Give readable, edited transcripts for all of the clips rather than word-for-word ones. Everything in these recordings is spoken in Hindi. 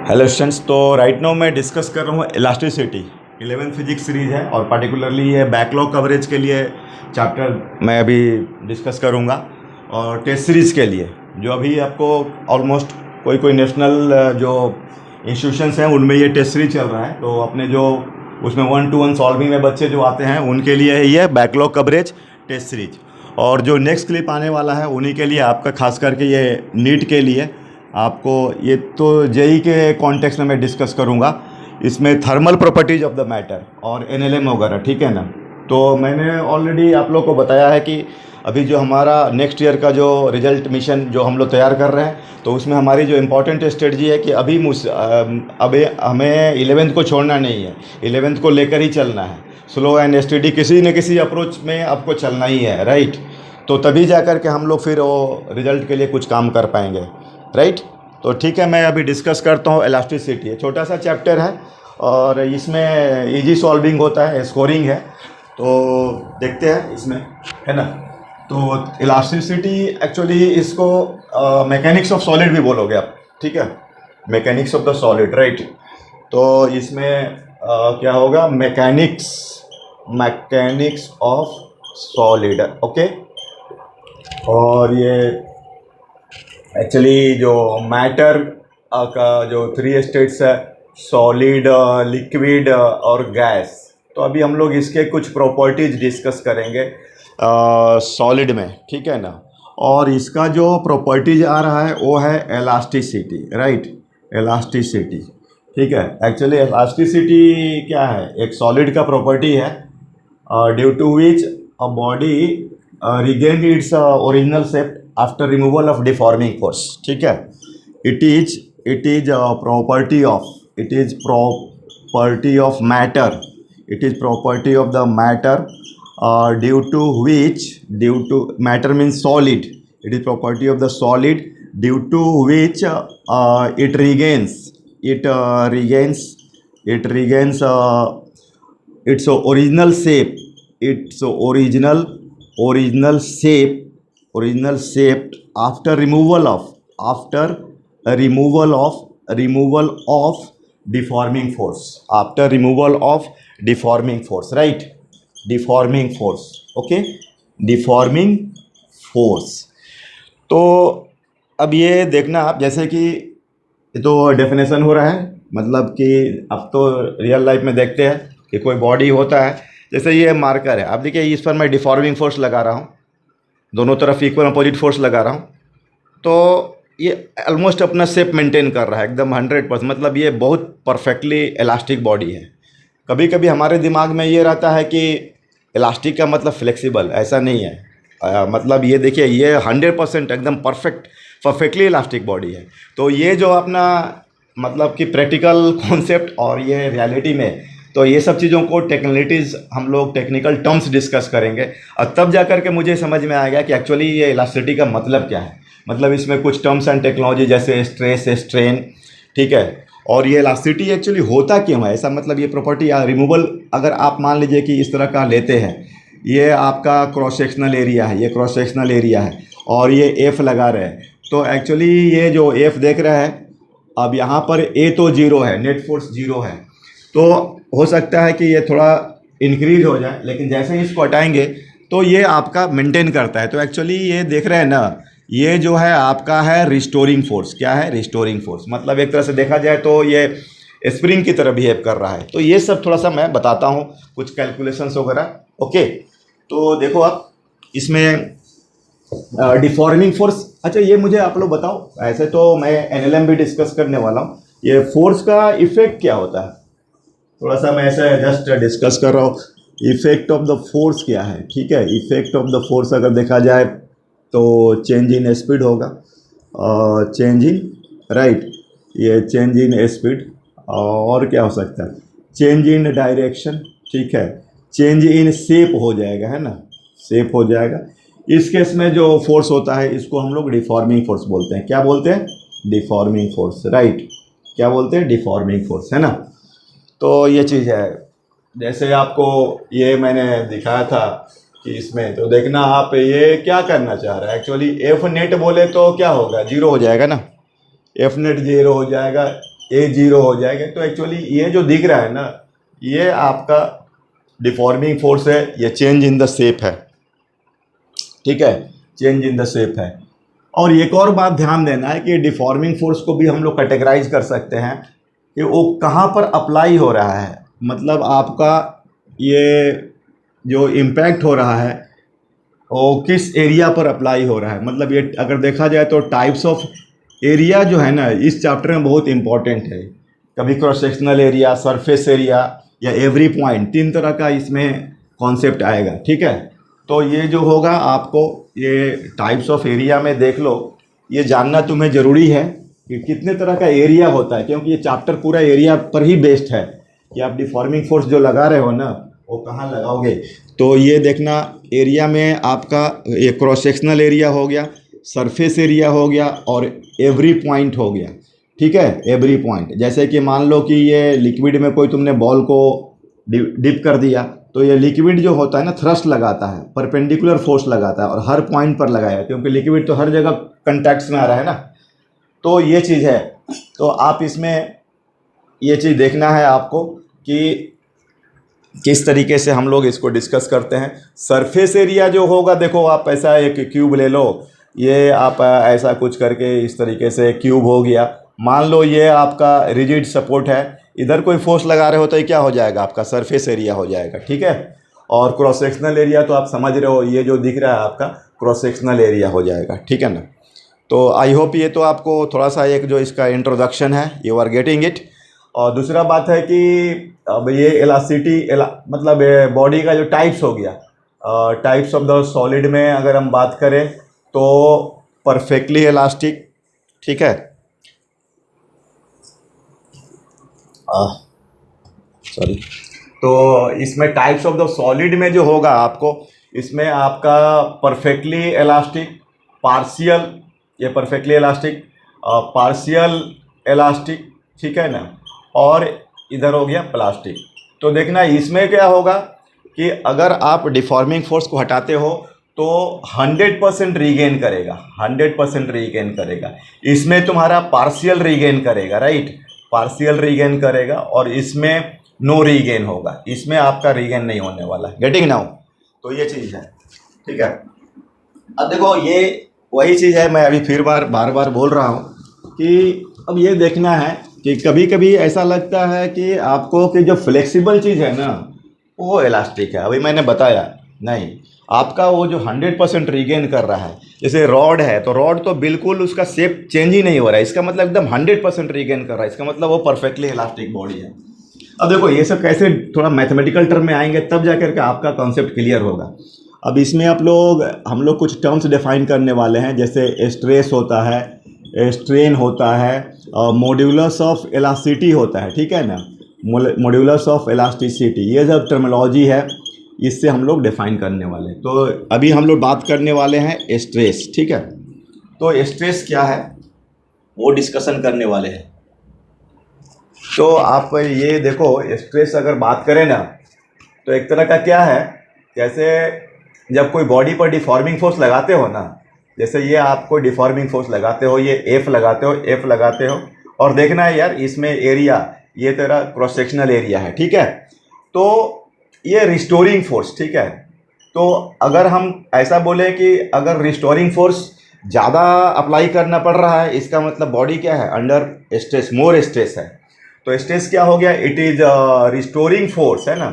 Hello students. तो राइट नाउ मैं डिस्कस कर रहा हूँ इलास्टिसिटी। 11th फिजिक्स सीरीज़ है और पार्टिकुलरली ये बैकलॉग कवरेज के लिए चैप्टर मैं अभी डिस्कस करूँगा और टेस्ट सीरीज़ के लिए जो अभी आपको ऑलमोस्ट कोई कोई नेशनल जो इंस्टीट्यूशंस हैं उनमें ये टेस्ट सीरीज चल रहा है। तो अपने जो उसमें 1-to-1 सॉल्विंग में बच्चे जो आते हैं उनके लिए है ये बैकलॉग कवरेज टेस्ट सीरीज। और जो नेक्स्ट क्लिप आने वाला है उन्हीं के लिए आपका खास करके ये नीट के लिए आपको ये तो जेई के कॉन्टेक्स्ट में मैं डिस्कस करूँगा। इसमें thermal properties of the matter और एनएलएम वगैरह, ठीक है ना। तो मैंने ऑलरेडी आप लोग को बताया है कि अभी जो हमारा नेक्स्ट ईयर का जो रिजल्ट मिशन जो हम लोग तैयार कर रहे हैं तो उसमें हमारी जो इम्पोर्टेंट स्ट्रेटजी है कि अभी हमें 11th को छोड़ना नहीं है, 11th को लेकर ही चलना है। स्लो एंड स्टडी किसी न किसी अप्रोच में आपको चलना ही है, राइट। तो तभी जा कर के हम लोग फिर वो रिजल्ट के लिए कुछ काम कर पाएंगे, राइट। तो ठीक है, मैं अभी डिस्कस करता हूँ इलास्टिसिटी। छोटा सा चैप्टर है और इसमें इजी सॉल्विंग होता है, स्कोरिंग है। तो देखते हैं इसमें, है ना। तो इलास्टिसिटी एक्चुअली इसको मैकेनिक्स ऑफ सॉलिड भी बोलोगे आप, ठीक है, mechanics of the solid, right. तो इसमें क्या होगा, मैकेनिक्स ऑफ सॉलिड, ओके। और ये एक्चुअली जो मैटर का जो 3 स्टेट्स है, सॉलिड, लिक्विड और गैस। तो अभी हम लोग इसके कुछ प्रॉपर्टीज डिस्कस करेंगे सॉलिड में, ठीक है ना। और इसका जो प्रॉपर्टीज आ रहा है वो है इलास्टिसिटी, राइट, इलास्टिसिटी, ठीक है। एक्चुअली इलास्टिसिटी क्या है, एक सॉलिड का प्रॉपर्टी है due to which a body regain its original shape after removal of deforming force, ठीक है। It is property of matter, it is property of the matter due to matter means solid, it is property of the solid due to which it regains its original shape, original shape after removal of deforming force, right, deforming force, okay, deforming force. तो अब ये देखना आप, जैसे कि ये तो डेफिनेशन हो रहा है, मतलब कि अब तो रियल लाइफ में देखते हैं कि कोई बॉडी होता है, जैसे ये मार्कर है, आप देखिए इस पर मैं डिफॉर्मिंग फोर्स लगा रहा हूँ, दोनों तरफ इक्वल अपोजिट फोर्स लगा रहा हूँ, तो ये ऑलमोस्ट अपना शेप मेंटेन कर रहा है एकदम 100%, मतलब ये बहुत परफेक्टली इलास्टिक बॉडी है। कभी कभी हमारे दिमाग में ये रहता है कि इलास्टिक का मतलब फ्लेक्सिबल, ऐसा नहीं है। मतलब ये देखिए, ये 100% एकदम परफेक्टली इलास्टिक बॉडी है। तो ये जो अपना मतलब कि प्रैक्टिकल कॉन्सेप्ट और ये रियलिटी में, तो ये सब चीज़ों को टेक्निकलिटीज़ हम लोग टेक्निकल टर्म्स डिस्कस करेंगे और तब जा कर के मुझे समझ में आएगा कि एक्चुअली ये इलास्टिसिटी का मतलब क्या है। मतलब इसमें कुछ टर्म्स एंड टेक्नोलॉजी जैसे स्ट्रेस, स्ट्रेन, ठीक है। और ये इलास्टिसिटी एक्चुअली होता क्यों है, ऐसा मतलब ये प्रॉपर्टी या रिमूवल, अगर आप मान लीजिए कि इस तरह का लेते हैं, ये आपका क्रॉस सेक्शनल एरिया है, ये क्रॉस सेक्शनल एरिया है और ये एफ लगा रहे हैं, तो एक्चुअली ये जो एफ देख रहे हैं, अब यहाँ पर ए तो 0 है, नेट फोर्स 0 है, तो हो सकता है कि ये थोड़ा इंक्रीज हो जाए, लेकिन जैसे ही इसको हटाएंगे तो ये आपका मेंटेन करता है। तो एक्चुअली ये देख रहे हैं ना, ये जो है आपका है रिस्टोरिंग फोर्स। क्या है रिस्टोरिंग फोर्स, मतलब एक तरह से देखा जाए तो ये स्प्रिंग की तरह बिहेव कर रहा है। तो ये सब थोड़ा सा मैं बताता हूँ, कुछ कैलकुलेशंस वगैरह, ओके। तो देखो आप इसमें डिफॉर्मिंग फोर्स, अच्छा ये मुझे आप लोग बताओ, ऐसे तो मैं एनएलएम भी डिस्कस करने वाला हूँ, ये फोर्स का इफेक्ट क्या होता है, थोड़ा सा मैं ऐसे जस्ट डिस्कस कर रहा हूँ। इफेक्ट ऑफ द फोर्स क्या है, ठीक है। इफेक्ट ऑफ द फोर्स अगर देखा जाए तो चेंज इन स्पीड होगा, चेंज इन, राइट, ये चेंज इन स्पीड, और क्या हो सकता है, चेंज इन डायरेक्शन, ठीक है, चेंज इन शेप हो जाएगा, है ना, शेप हो जाएगा। इस केस में जो फोर्स होता है इसको हम लोग डिफॉर्मिंग फोर्स बोलते हैं। क्या बोलते हैं, डिफॉर्मिंग फोर्स, राइट, क्या बोलते हैं, डिफॉर्मिंग फोर्स, है ना। तो ये चीज़ है, जैसे आपको ये मैंने दिखाया था कि इसमें, तो देखना आप ये क्या करना चाह रहा है, एक्चुअली एफ नेट बोले तो क्या होगा, 0 हो जाएगा ना, एफ नेट 0 हो जाएगा, ए जीरो हो जाएगा। तो एक्चुअली ये जो दिख रहा है ना, ये आपका डिफॉर्मिंग फोर्स है, ये चेंज इन द शेप है, ठीक है, चेंज इन द शेप है। और एक और बात ध्यान देना है कि डिफॉर्मिंग फोर्स को भी हम लोग कैटेगराइज कर सकते हैं कि वो कहाँ पर अप्लाई हो रहा है। मतलब आपका ये जो इम्पैक्ट हो रहा है वो किस एरिया पर अप्लाई हो रहा है। मतलब ये अगर देखा जाए तो टाइप्स ऑफ एरिया जो है ना इस चैप्टर में बहुत इंपॉर्टेंट है। कभी cross sectional area, surface area या एवरी पॉइंट, 3 तरह का इसमें कॉन्सेप्ट आएगा, ठीक है। तो ये जो होगा आपको ये टाइप्स ऑफ एरिया में देख लो, ये जानना तुम्हें ज़रूरी है कि कितने तरह का एरिया होता है, क्योंकि ये चैप्टर पूरा एरिया पर ही बेस्ड है कि आप डिफॉर्मिंग फोर्स जो लगा रहे हो ना वो कहाँ लगाओगे। तो ये देखना, एरिया में आपका ये क्रॉस सेक्शनल एरिया हो गया, सरफेस एरिया हो गया और एवरी पॉइंट हो गया, ठीक है, एवरी पॉइंट। जैसे कि मान लो कि ये लिक्विड में कोई तुमने बॉल को डिप कर दिया, तो ये लिक्विड जो होता है ना थ्रस्ट लगाता है, परपेंडिकुलर फोर्स लगाता है और हर पॉइंट पर लगाया, क्योंकि लिक्विड तो हर जगह कंटैक्ट्स में आ रहा है ना। तो ये चीज़ है। तो आप इसमें ये चीज़ देखना है आपको कि किस तरीके से हम लोग इसको डिस्कस करते हैं। सरफेस एरिया जो होगा, देखो आप ऐसा एक क्यूब ले लो, ये आप ऐसा कुछ करके इस तरीके से क्यूब हो गया। मान लो ये आपका रिजिड सपोर्ट है, इधर कोई फोर्स लगा रहे हो तो ये क्या हो जाएगा, आपका सरफेस एरिया हो जाएगा, ठीक है। और क्रॉस सेक्शनल एरिया तो आप समझ रहे हो, ये जो दिख रहा है आपका क्रॉस सेक्शनल एरिया हो जाएगा, ठीक है ना। तो आई होप ये तो आपको थोड़ा सा एक जो इसका इंट्रोडक्शन है यू आर गेटिंग इट। और दूसरा बात है कि अब ये इलास्टिसिटी मतलब बॉडी का जो टाइप्स हो गया, टाइप्स ऑफ द सॉलिड में अगर हम बात करें तो परफेक्टली इलास्टिक, ठीक है, सॉरी। तो इसमें टाइप्स ऑफ द सॉलिड में जो होगा आपको, इसमें आपका परफेक्टली इलास्टिक, पार्शियल, ये परफेक्टली इलास्टिक, पार्शियल इलास्टिक, ठीक है ना, और इधर हो गया प्लास्टिक। तो देखना इसमें क्या होगा कि अगर आप डिफॉर्मिंग फोर्स को हटाते हो तो 100% रीगेन करेगा, 100% रीगेन करेगा। इसमें तुम्हारा पार्शियल रीगेन करेगा, राइट, पार्शियल रीगेन करेगा, और इसमें नो रीगेन होगा, इसमें आपका रीगेन नहीं होने वाला, गेटिंग नाउ। तो ये चीज़ है, ठीक है। अब देखो ये वही चीज़ है, मैं अभी फिर बार बार बोल रहा हूँ कि अब ये देखना है कि कभी कभी ऐसा लगता है कि आपको कि जो फ्लेक्सिबल चीज़ है ना वो इलास्टिक है। अभी मैंने बताया नहीं, आपका वो जो 100% रीगेन कर रहा है, जैसे रॉड है तो रॉड तो बिल्कुल उसका शेप चेंज ही नहीं हो रहा है, इसका मतलब एकदम 100% रीगेन कर रहा है, इसका मतलब वो परफेक्टली इलास्टिक बॉडी है। अब देखो ये सब कैसे थोड़ा मैथमेटिकल टर्म में आएंगे तब जाकर के आपका कॉन्सेप्ट क्लियर होगा। अब इसमें हम लोग कुछ टर्म्स डिफाइन करने वाले हैं, जैसे स्ट्रेस होता है, स्ट्रेन होता है, मॉड्यूलस ऑफ इलास्टिसिटी होता है, ठीक है ना, मॉड्यूलस ऑफ इलास्टिसिटी, ये सब टर्मिनोलॉजी है, इससे हम लोग डिफाइन करने वाले हैं। तो अभी हम लोग बात करने वाले हैं स्ट्रेस, ठीक है। तो स्ट्रेस क्या है वो डिस्कशन करने वाले हैं। तो आप ये देखो, स्ट्रेस अगर बात करें ना तो एक तरह का क्या है, जैसे जब कोई बॉडी पर डिफॉर्मिंग फोर्स लगाते हो ना, जैसे ये आपको डिफॉर्मिंग फोर्स लगाते हो, ये एफ लगाते हो, एफ लगाते हो, और देखना है यार इसमें एरिया, ये तेरा क्रॉस सेक्शनल एरिया है, ठीक है। तो ये रिस्टोरिंग फोर्स, ठीक है। तो अगर हम ऐसा बोले कि अगर रिस्टोरिंग फोर्स ज़्यादा अप्लाई करना पड़ रहा है, इसका मतलब बॉडी क्या है, अंडर स्ट्रेस, मोर स्ट्रेस है। तो स्ट्रेस क्या हो गया, इट इज रिस्टोरिंग फोर्स, है ना,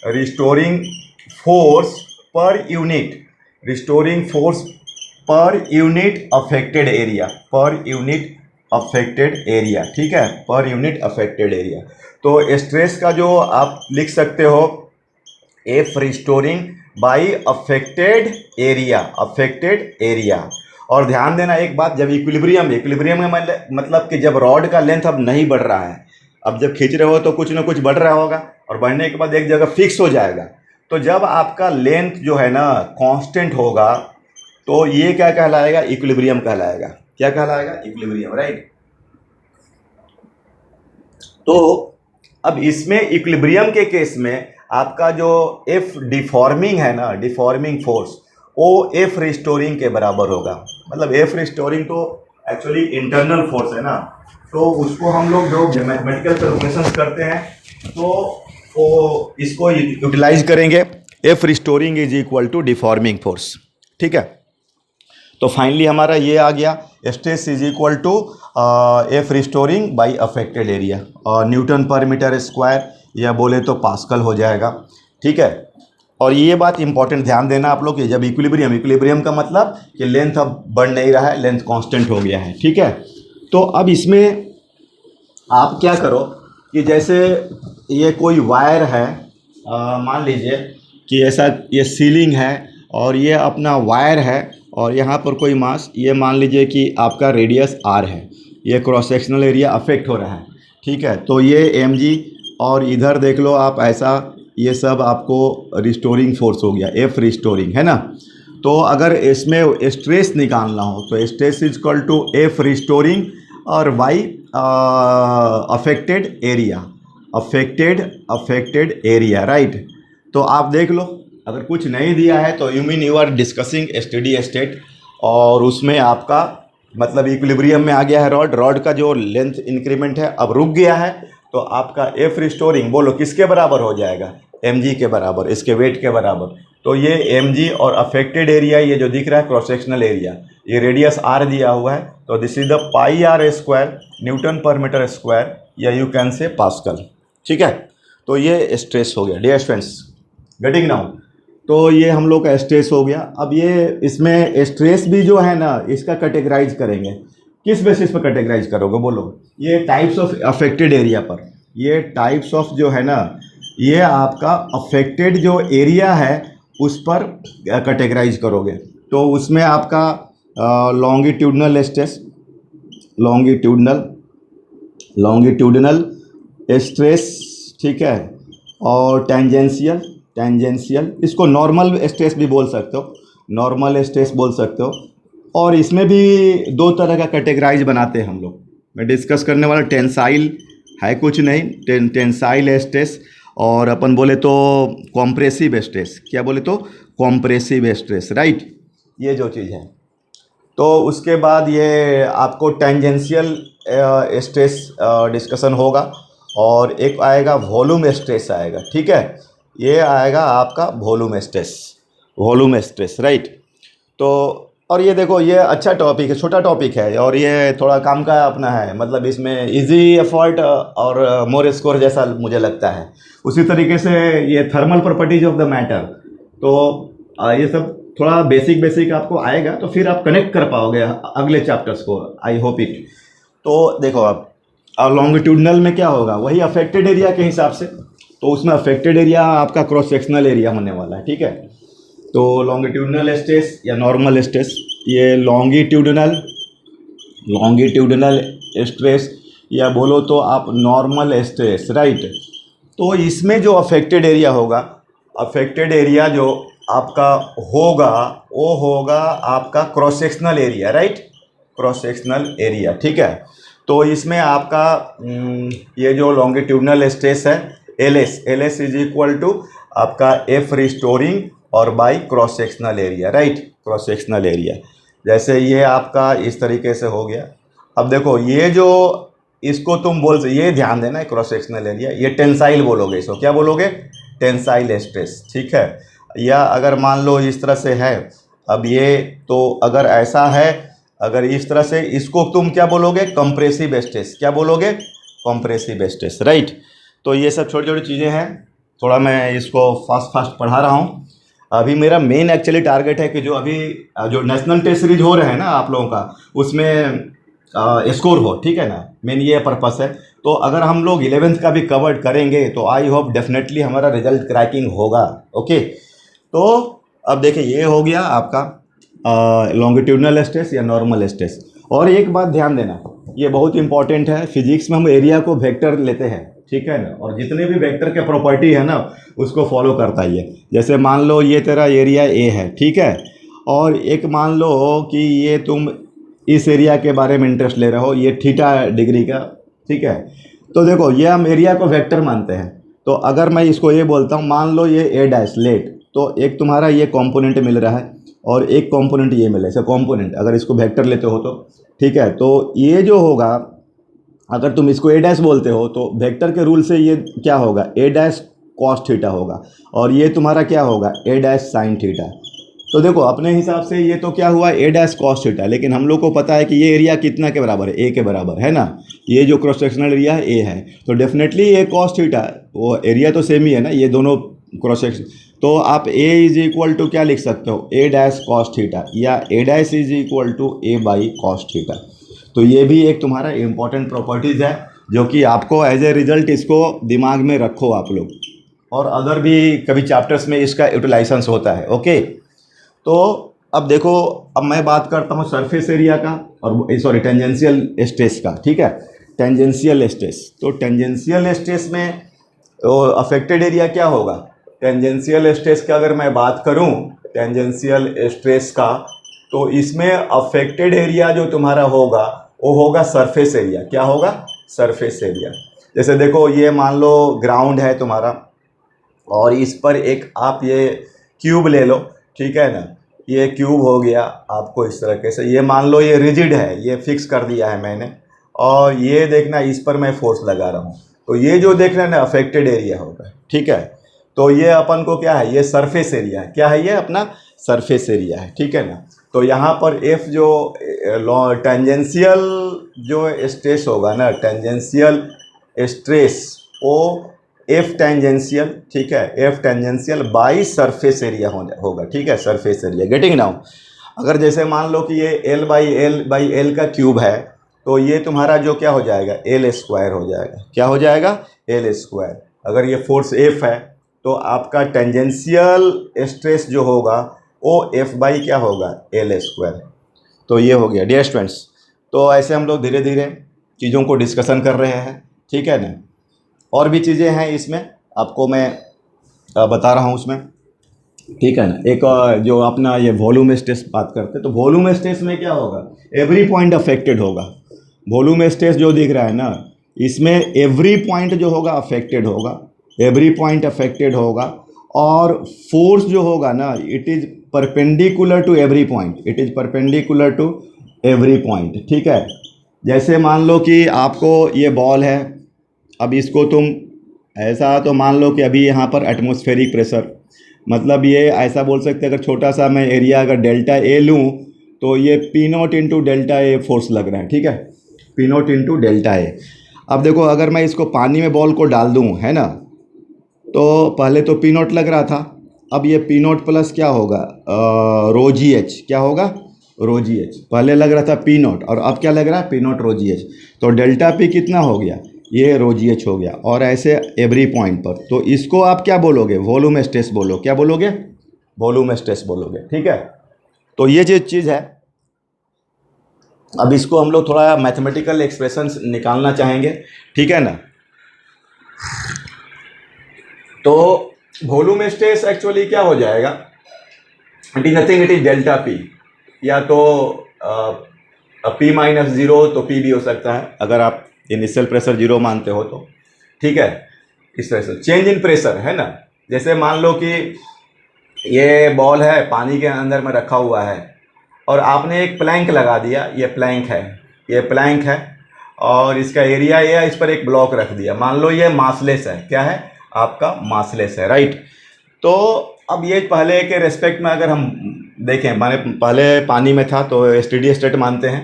restoring force per unit, restoring force per unit affected area, per unit affected area, ठीक है, पर यूनिट अफेक्टेड एरिया। तो स्ट्रेस का जो आप लिख सकते हो F restoring by affected area, affected area. और ध्यान देना एक बात, जब इक्विलिब्रियम, इक्विलिब्रियम में मतलब कि जब रॉड का लेंथ अब नहीं बढ़ रहा है, अब जब खींच रहे हो तो कुछ ना कुछ बढ़ रहा होगा और बढ़ने के बाद एक जगह फिक्स हो जाएगा। तो जब आपका लेंथ जो है ना कांस्टेंट होगा तो ये क्या कहलाएगा, इक्विलिब्रियम कहलाएगा। क्या कहलाएगा, इक्विलिब्रियम, राइट। तो अब इसमें इक्विलिब्रियम के केस में आपका जो एफ डिफॉर्मिंग है ना, डिफॉर्मिंग फोर्स, वो एफ रिस्टोरिंग के बराबर होगा। मतलब एफ रिस्टोरिंग तो एक्चुअली इंटरनल फोर्स है ना, तो उसको हम लोग जो मैथमेटिकल कैलकुलेशंस करते हैं तो वो इसको यूटिलाइज करेंगे। F restoring is equal to deforming force, ठीक है। तो फाइनली हमारा ये आ गया, stress is equal to F restoring by affected area, और न्यूटन पर मीटर स्क्वायर या बोले तो पास्कल हो जाएगा, ठीक है। और ये बात इंपॉर्टेंट ध्यान देना आप लोग कि जब इक्विलिब्रियम का मतलब कि लेंथ अब बढ़ नहीं रहा है, लेंथ कांस्टेंट हो गया है, ठीक है। तो अब इसमें आप क्या करो कि जैसे ये कोई वायर है, मान लीजिए कि ऐसा ये सीलिंग है और ये अपना वायर है और यहाँ पर कोई मास, ये मान लीजिए कि आपका रेडियस आर है, ये क्रॉस सेक्शनल एरिया अफेक्ट हो रहा है, ठीक है। तो ये एम जी, और इधर देख लो आप ऐसा, ये सब आपको रिस्टोरिंग फोर्स हो गया, एफ रिस्टोरिंग है ना। तो अगर इसमें स्ट्रेस निकालना हो तो stress is equal to F restoring और वाई अफेक्टेड एरिया, राइट। तो आप देख लो, अगर कुछ नहीं दिया है तो you mean you are discussing steady state, और उसमें आपका मतलब इक्विलिब्रियम में आ गया है रॉड का जो लेंथ इंक्रीमेंट है अब रुक गया है, तो आपका एफ रिस्टोरिंग बोलो किसके बराबर हो जाएगा, एम जी के बराबर, इसके वेट के बराबर। तो ये एम जी और अफेक्टेड एरिया ये जो दिख रहा है क्रॉस सेक्शनल एरिया, ये रेडियस आर दिया हुआ है, तो this is the pi r square newton per metre square, या यू कैन से पास्कल, ठीक है। तो ये स्ट्रेस हो गया डियर स्टूडेंट्स, गेटिंग नाउ। तो ये हम लोग का स्ट्रेस हो गया। अब ये इसमें स्ट्रेस भी जो है ना, इसका कैटेगराइज करेंगे, किस बेसिस पर कैटेगराइज करोगे बोलो, ये टाइप्स ऑफ अफेक्टेड एरिया पर, ये टाइप्स ऑफ जो है ना, ये आपका अफेक्टेड जो एरिया है उस पर कैटेगराइज करोगे। तो उसमें आपका लॉन्गिट्यूडनल स्ट्रेस, लॉन्गिट्यूडनल स्ट्रेस, ठीक है, और टेंजेंशियल, इसको नॉर्मल स्ट्रेस भी बोल सकते हो, नॉर्मल स्ट्रेस बोल सकते हो। और इसमें भी दो तरह का कैटेगराइज बनाते हैं हम लोग, मैं डिस्कस करने वाला टेंसाइल है कुछ नहीं, टेंसाइल स्ट्रेस, और अपन बोले तो कॉम्प्रेसिव स्ट्रेस, क्या बोले तो कॉम्प्रेसिव स्ट्रेस, राइट, ये जो चीज़ है। तो उसके बाद ये आपको टेंजेंशियल स्ट्रेस डिस्कशन होगा, और एक आएगा वॉल्यूम स्ट्रेस आएगा, ठीक है, ये आएगा आपका वॉल्यूम स्ट्रेस, राइट। तो और ये देखो, ये अच्छा टॉपिक है, छोटा टॉपिक है, और ये थोड़ा काम का अपना है, मतलब इसमें इजी एफर्ट और मोर स्कोर जैसा मुझे लगता है। उसी तरीके से ये thermal properties of the matter, तो ये सब थोड़ा बेसिक आपको आएगा, तो फिर आप कनेक्ट कर पाओगे अगले चैप्टर्स को, आई होप इट। तो देखो आप लॉन्गिट्यूडनल में क्या होगा, वही अफेक्टेड एरिया के हिसाब से, तो उसमें अफेक्टेड एरिया आपका क्रॉस सेक्शनल एरिया होने वाला है, ठीक है। तो लॉन्गिट्यूडनल स्ट्रेस या नॉर्मल स्ट्रेस, ये लॉन्गिट्यूडनल स्ट्रेस या बोलो तो आप नॉर्मल स्ट्रेस, राइट। तो इसमें जो अफेक्टेड एरिया होगा, अफेक्टेड एरिया जो आपका होगा वो होगा आपका cross sectional area, right, cross sectional area, ठीक है। तो इसमें आपका ये जो लॉन्गिट्यूडनल स्ट्रेस है L S is equal to आपका एफ रिस्टोरिंग और by cross sectional area, right, cross sectional area. जैसे ये आपका इस तरीके से हो गया। अब देखो ये जो इसको तुम ये ध्यान देना, क्रॉस सेक्शनल एरिया, ये टेंसाइल बोलोगे, इसको क्या बोलोगे, टेंसाइल स्ट्रेस, ठीक है। या अगर मान लो इस तरह से है, अब ये तो अगर ऐसा है, अगर इस तरह से, इसको तुम क्या बोलोगे, कंप्रेसिव स्ट्रेस, क्या बोलोगे, कंप्रेसिव स्ट्रेस, राइट। तो ये सब छोटी छोटी चीज़ें हैं, थोड़ा मैं इसको फास्ट पढ़ा रहा हूँ। अभी मेरा मेन एक्चुअली टारगेट है कि जो अभी जो नेशनल टेस्ट सीरीज हो रहे हैं ना आप लोगों का, उसमें स्कोर हो, ठीक है ना, मेन ये पर्पस है। तो अगर हम लोग 11th का भी कवर करेंगे तो आई होप डेफिनेटली हमारा रिजल्ट क्रैकिंग होगा, ओके। तो अब देखिए ये हो गया आपका लॉन्गिट्यूडनल स्ट्रेस या नॉर्मल स्ट्रेस। और एक बात ध्यान देना, ये बहुत इंपॉर्टेंट है, फिजिक्स में हम एरिया को वेक्टर लेते हैं, ठीक है ना, और जितने भी वेक्टर के प्रॉपर्टी है ना उसको फॉलो करता ही है। जैसे मान लो ये तेरा एरिया ए है, ठीक है, और एक मान लो कि ये तुम इस एरिया के बारे में इंटरेस्ट ले रहे हो, ये थीटा डिग्री का, ठीक है। तो देखो ये हम एरिया को वेक्टर मानते हैं, तो अगर मैं इसको ये बोलता हूँ, मान लो ये ए डैश लेट, तो एक तुम्हारा ये कंपोनेंट मिल रहा है और एक कंपोनेंट ये मिले, ऐसे कंपोनेंट अगर इसको वेक्टर लेते हो तो, ठीक है। तो ये जो होगा अगर तुम इसको ए डैश बोलते हो तो वेक्टर के रूल से ये क्या होगा, ए डैश कॉस थीटा होगा, और ये तुम्हारा क्या होगा, ए डैश साइन थीटा। तो देखो अपने हिसाब से ये तो क्या हुआ, ए डैश कॉस थीटा, लेकिन हम लोग को पता है कि ये एरिया कितना के बराबर है, ए के बराबर है ना। ये जो क्रॉस सेक्शनल एरिया है ए है, तो डेफिनेटली ए कॉस थीटा, वो एरिया तो सेम ही है ना, ये दोनों क्रॉस सेक्शन। तो आप ए इज इक्वल टू क्या लिख सकते हो, ए डैश कॉस थीटा, या A dash is equal to A by cos theta. तो ये भी एक तुम्हारा इम्पॉर्टेंट प्रॉपर्टीज़ है जो कि आपको एज ए रिजल्ट इसको दिमाग में रखो आप लोग, और अदर भी कभी चैप्टर्स में इसका यूटिलाइजेशन होता है। ओके, तो अब देखो, अब मैं बात करता हूँ सरफेस एरिया का और सॉरी टेंजेंशियल स्ट्रेस का। ठीक है, टेंजेंशियल स्ट्रेस, तो टेंजेंशियल स्ट्रेस में अफेक्टेड एरिया क्या होगा, टेंजेंशियल स्ट्रेस का अगर मैं बात करूँ टेंजेंशियल स्ट्रेस का, तो इसमें अफेक्टेड एरिया जो तुम्हारा होगा वो होगा सरफेस एरिया। क्या होगा, सरफेस एरिया। जैसे देखो ये मान लो ग्राउंड है तुम्हारा, और इस पर एक आप ये क्यूब ले लो, ठीक है ना, ये क्यूब हो गया आपको इस तरीके से, ये मान लो ये रिजिड है, ये फिक्स कर दिया है मैंने, और ये देखना इस पर मैं फोर्स लगा रहा हूँ, तो ये जो देख रहे हैं ना अफेक्टेड एरिया होगा। ठीक है, तो ये अपन को क्या है, ये सरफेस एरिया है। क्या है, ये अपना सरफेस एरिया है। ठीक है ना, तो यहाँ पर एफ जो टेंजेंशियल जो स्ट्रेस होगा ना, टेंजेंशियल स्ट्रेस वो एफ टेंजेंशियल, ठीक है, F tangential by surface area होगा। ठीक है, सरफेस एरिया, गेटिंग नाउ। अगर जैसे मान लो कि ये एल बाई एल का क्यूब है, तो ये तुम्हारा जो क्या हो जाएगा, एल स्क्वायर हो जाएगा। क्या हो जाएगा, एल स्क्वायर। अगर ये फोर्स एफ है तो आपका टेंजेंशियल स्ट्रेस जो होगा वो एफ बाई क्या होगा, एल स्क्वायर। तो ये हो गया डियर स्टूडेंट्स। तो ऐसे हम लोग धीरे धीरे चीज़ों को डिस्कशन कर रहे हैं। ठीक है ना, और भी चीज़ें हैं इसमें, आपको मैं बता रहा हूँ उसमें। ठीक है ना, एक जो अपना ये वॉल्यूम स्ट्रेस बात करते हैं, तो वॉल्यूम स्ट्रेस में क्या होगा, एवरी पॉइंट अफेक्टेड होगा। वॉल्यूम स्ट्रेस जो दिख रहा है ना, इसमें एवरी पॉइंट जो होगा अफेक्टेड होगा, एवरी पॉइंट अफेक्टेड होगा, और फोर्स जो होगा ना, it is perpendicular to every point, it is perpendicular to every point. ठीक है, जैसे मान लो कि आपको ये बॉल है, अब इसको तुम ऐसा तो मान लो कि अभी यहाँ पर एटमॉस्फेरिक प्रेशर, मतलब ये ऐसा बोल सकते हैं, अगर छोटा सा मैं एरिया अगर डेल्टा ए लूँ तो ये P not into delta a force लग रहा है। ठीक है, P not into delta A. अब देखो अगर मैं इसको पानी में बॉल को डाल दूँ, है ना, तो पहले तो पी नॉट लग रहा था, अब ये पी नॉट प्लस क्या होगा, रो जी एच। क्या होगा, रो जी एच। पहले लग रहा था पी नॉट, और अब क्या लग रहा है, P naught rho g h. तो डेल्टा पी कितना हो गया, ये रो जी एच हो गया, और ऐसे एवरी पॉइंट पर। तो इसको आप क्या बोलोगे, वॉल्यूम स्ट्रेस बोलो। क्या बोलोगे, वॉल्यूम स्ट्रेस बोलोगे। ठीक है, तो ये जो चीज़ है, अब इसको हम लोग थोड़ा मैथमेटिकल एक्सप्रेशन निकालना चाहेंगे। ठीक है ना, तो वॉल्यूम स्ट्रेस एक्चुअली क्या हो जाएगा, it is nothing, it is delta P, या तो पी माइनस जीरो, तो पी भी हो सकता है अगर आप इनिशियल प्रेशर जीरो मानते हो तो। ठीक है, इस तरह से चेंज इन प्रेशर है ना। जैसे मान लो कि ये बॉल है, पानी के अंदर में रखा हुआ है, और आपने एक प्लैंक लगा दिया, ये प्लैंक है, ये प्लैंक है, और इसका एरिया ये है, इस पर एक ब्लॉक रख दिया, मान लो ये मासलेस है। क्या है, आपका मासलेस है, राइट। तो अब ये पहले के रेस्पेक्ट में अगर हम देखें, माने पहले पानी में था तो स्टेडी स्टेट मानते हैं।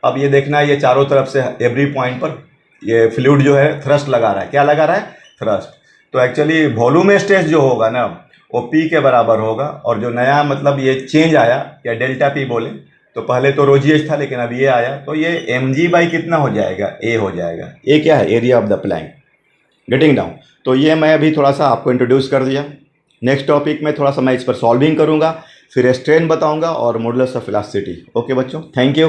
अब ये देखना, ये चारों तरफ से एवरी पॉइंट पर ये फ्लूइड जो है थ्रस्ट लगा रहा है। क्या लगा रहा है, थ्रस्ट। तो एक्चुअली वॉल्यूम स्ट्रेस जो होगा ना, वो पी के बराबर होगा, और जो नया मतलब ये चेंज आया, या डेल्टा पी बोले, तो पहले तो रोजीएच था लेकिन अब ये आया, तो ये एम जी बाई कितना हो जाएगा, ए हो जाएगा। ए क्या है, area of the plank. Getting down. तो ये मैं अभी थोड़ा सा आपको इंट्रोड्यूस कर दिया। नेक्स्ट टॉपिक में थोड़ा सा मैं इस पर सॉल्विंग करूँगा, फिर स्ट्रेन बताऊँगा और मॉडुलस ऑफ इलास्टिसिटी। ओके बच्चों, थैंक यू।